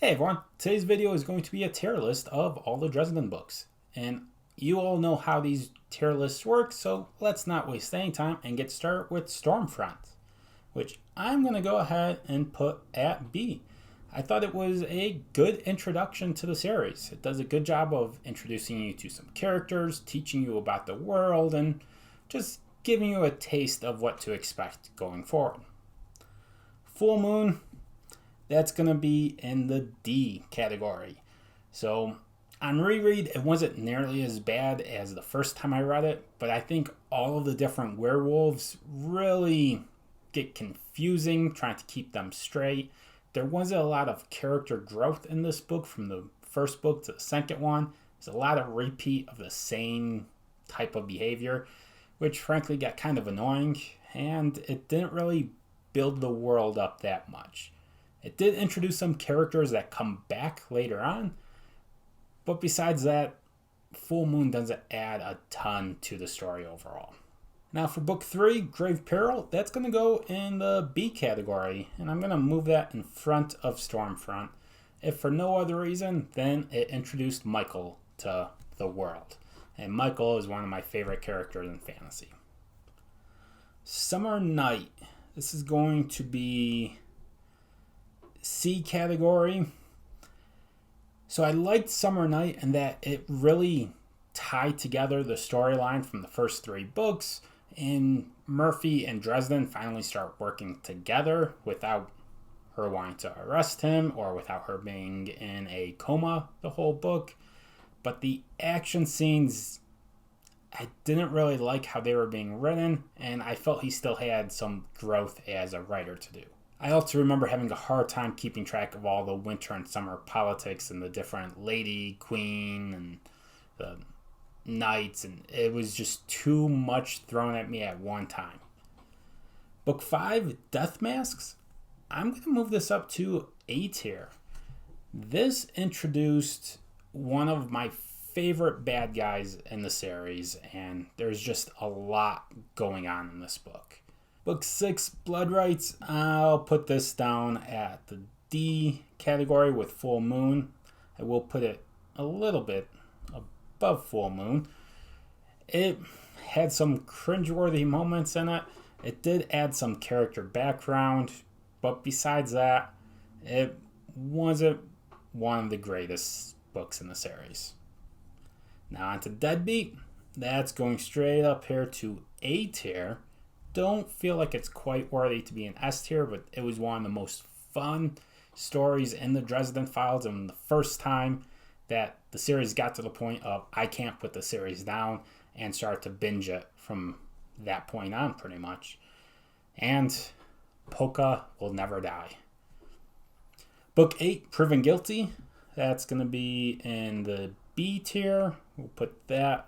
Hey everyone, today's video is going to be a tier list of all the Dresden books. And you all know how these tier lists work, so let's not waste any time and get started with Stormfront, which I'm going to go ahead and put at B. I thought it was a good introduction to the series. It does a good job of introducing you to some characters, teaching you about the world, and just giving you a taste of what to expect going forward. Full Moon, that's going to be in the D category. So on reread, it wasn't nearly as bad as the first time I read it, but I think all of the different werewolves really get confusing trying to keep them straight. There wasn't a lot of character growth in this book from the first book to the second one. There's a lot of repeat of the same type of behavior, which frankly got kind of annoying, and it didn't really build the world up that much. It did introduce some characters that come back later on, but besides that, Full Moon doesn't add a ton to the story overall. Now for book 3, Grave Peril, that's going to go in the B category, and I'm going to move that in front of Stormfront, if for no other reason than it introduced Michael to the world. And Michael is one of my favorite characters in fantasy. Summer Night, this is going to be C category. So I liked Summer Night in that it really tied together the storyline from the first 3 books, and Murphy and Dresden finally start working together without her wanting to arrest him or without her being in a coma the whole book. But the action scenes, I didn't really like how they were being written, and I felt he still had some growth as a writer to do. I also remember having a hard time keeping track of all the winter and summer politics and the different lady, queen, and the knights, and it was just too much thrown at me at one time. Book 5, Death Masks, I'm going to move this up to A tier. This introduced one of my favorite bad guys in the series, and there's just a lot going on in this book. Book 6, Blood Rights, I'll put this down at the D category with Full Moon. I will put it a little bit above Full Moon. It had some cringeworthy moments in it. It did add some character background, but besides that, it wasn't one of the greatest books in the series. Now on to Deadbeat. That's going straight up here to A tier. Don't feel like it's quite worthy to be an S tier, but it was one of the most fun stories in the Dresden Files, and the first time that the series got to the point of I can't put the series down, and start to binge it from that point on pretty much. And Polka Will Never Die. Book 8, Proven Guilty, that's going to be in the B tier. We'll put that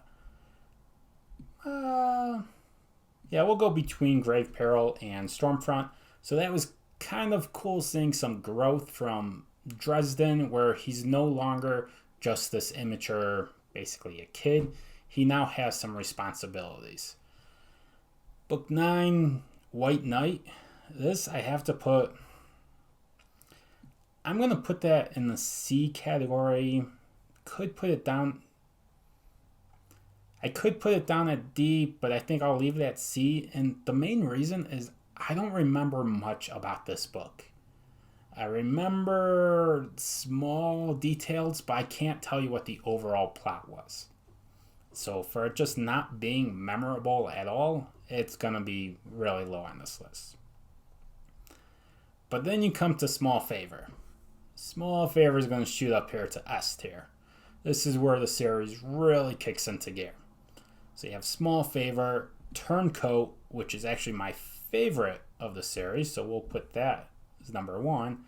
we'll go between Grave Peril and Stormfront. So that was kind of cool seeing some growth from Dresden, where he's no longer just this immature, basically a kid. He now has some responsibilities. Book 9, White Knight. This I have to put... I'm going to put that in the C category. Could put it down... I could put it down at D, but I think I'll leave it at C. And the main reason is I don't remember much about this book. I remember small details, but I can't tell you what the overall plot was. So for it just not being memorable at all, it's going to be really low on this list. But then you come to Small Favor. Small Favor is going to shoot up here to S tier. This is where the series really kicks into gear. So you have Small Favor, Turncoat, which is actually my favorite of the series, so we'll put that as number 1,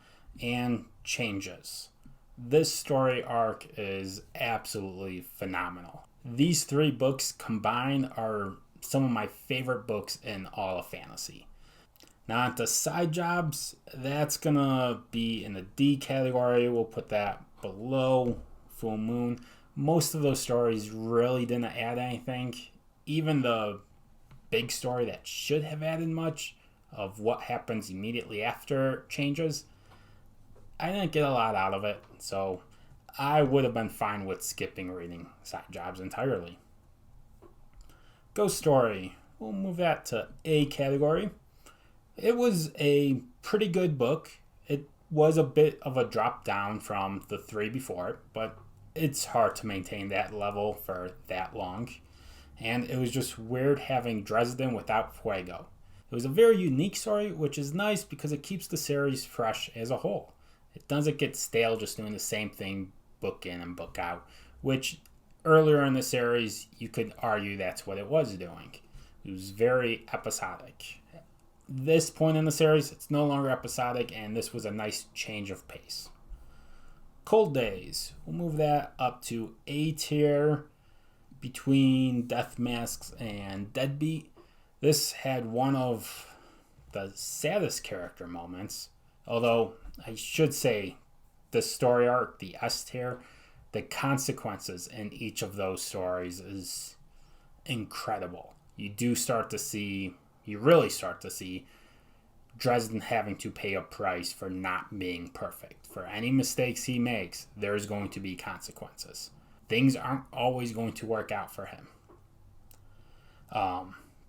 and Changes. This story arc is absolutely phenomenal. These 3 books combined are some of my favorite books in all of fantasy. Now on to Side Jobs, that's going to be in the D category. We'll put that below Full Moon. Most of those stories really didn't add anything. Even the big story that should have added much of what happens immediately after Changes, I didn't get a lot out of it, so I would have been fine with skipping reading side jobs entirely. Ghost Story. We'll move that to A category. It was a pretty good book. It was a bit of a drop down from the 3 before, but it's hard to maintain that level for that long. And it was just weird having Dresden without Fuego. It was a very unique story, which is nice because it keeps the series fresh as a whole. It doesn't get stale just doing the same thing book in and book out, which earlier in the series you could argue that's what it was doing. It was very episodic. This point in the series, it's no longer episodic, and this was a nice change of pace. Cold Days. We'll move that up to A tier between Death Masks and Deadbeat. This had one of the saddest character moments, although I should say the story arc, the S tier, the consequences in each of those stories is incredible. You really start to see Dresden having to pay a price for not being perfect. For any mistakes he makes, there's going to be consequences. Things aren't always going to work out for him.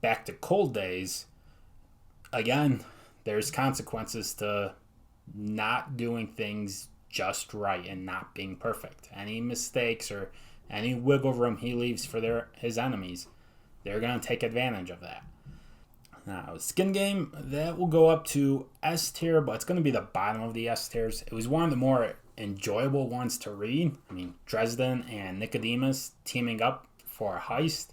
Back to Cold Days, again, there's consequences to not doing things just right and not being perfect. Any mistakes or any wiggle room he leaves for his enemies, they're going to take advantage of that. Now, Skin Game, that will go up to S tier, but it's going to be the bottom of the S tiers. It was one of the more enjoyable ones to read. I mean, Dresden and Nicodemus teaming up for a heist.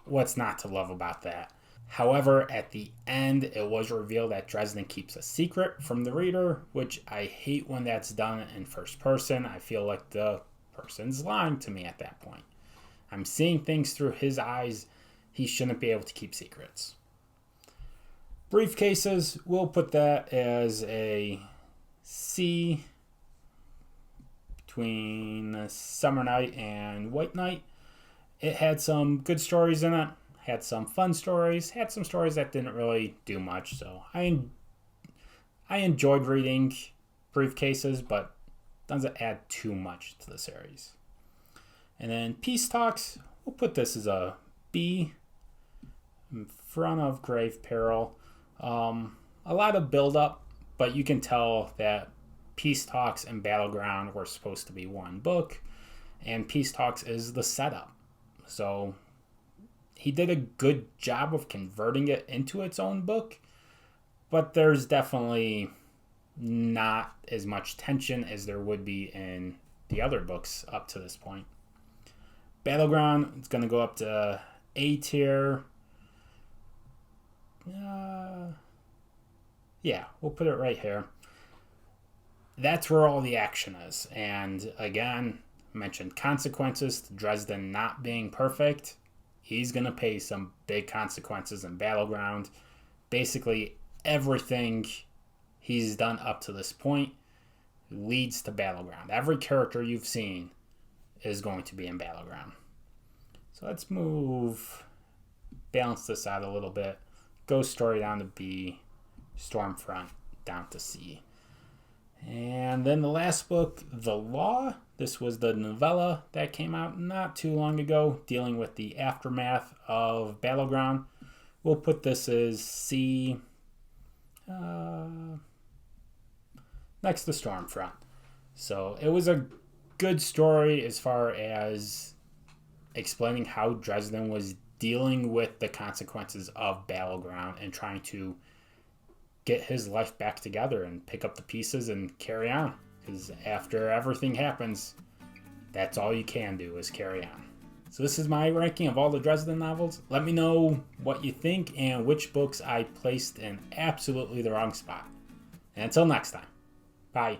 What's not to love about that? However, at the end, it was revealed that Dresden keeps a secret from the reader, which I hate when that's done in first person. I feel like the person's lying to me at that point. I'm seeing things through his eyes. He shouldn't be able to keep secrets. Briefcases, we'll put that as a C between Summer Night and White Night. It had some good stories in it, had some fun stories, had some stories that didn't really do much. So I enjoyed reading Briefcases, but doesn't add too much to the series. And then Peace Talks, we'll put this as a B in front of Grave Peril. A lot of build-up, but you can tell that Peace Talks and Battleground were supposed to be one book, and Peace Talks is the setup. So he did a good job of converting it into its own book, but there's definitely not as much tension as there would be in the other books up to this point. Battleground, it's going to go up to A tier. Yeah, we'll put it right here. That's where all the action is. And again, I mentioned consequences to Dresden not being perfect. He's going to pay some big consequences in Battleground. Basically, everything he's done up to this point leads to Battleground. Every character you've seen is going to be in Battleground. So let's balance this out a little bit. Ghost Story down to B, Stormfront down to C. And then the last book, The Law. This was the novella that came out not too long ago, dealing with the aftermath of Battleground. We'll put this as C, next to Stormfront. So it was a good story as far as explaining how Dresden was dealing with the consequences of Battleground and trying to get his life back together and pick up the pieces and carry on. Because after everything happens, that's all you can do is carry on. So this is my ranking of all the Dresden novels. Let me know what you think and which books I placed in absolutely the wrong spot. And until next time, bye.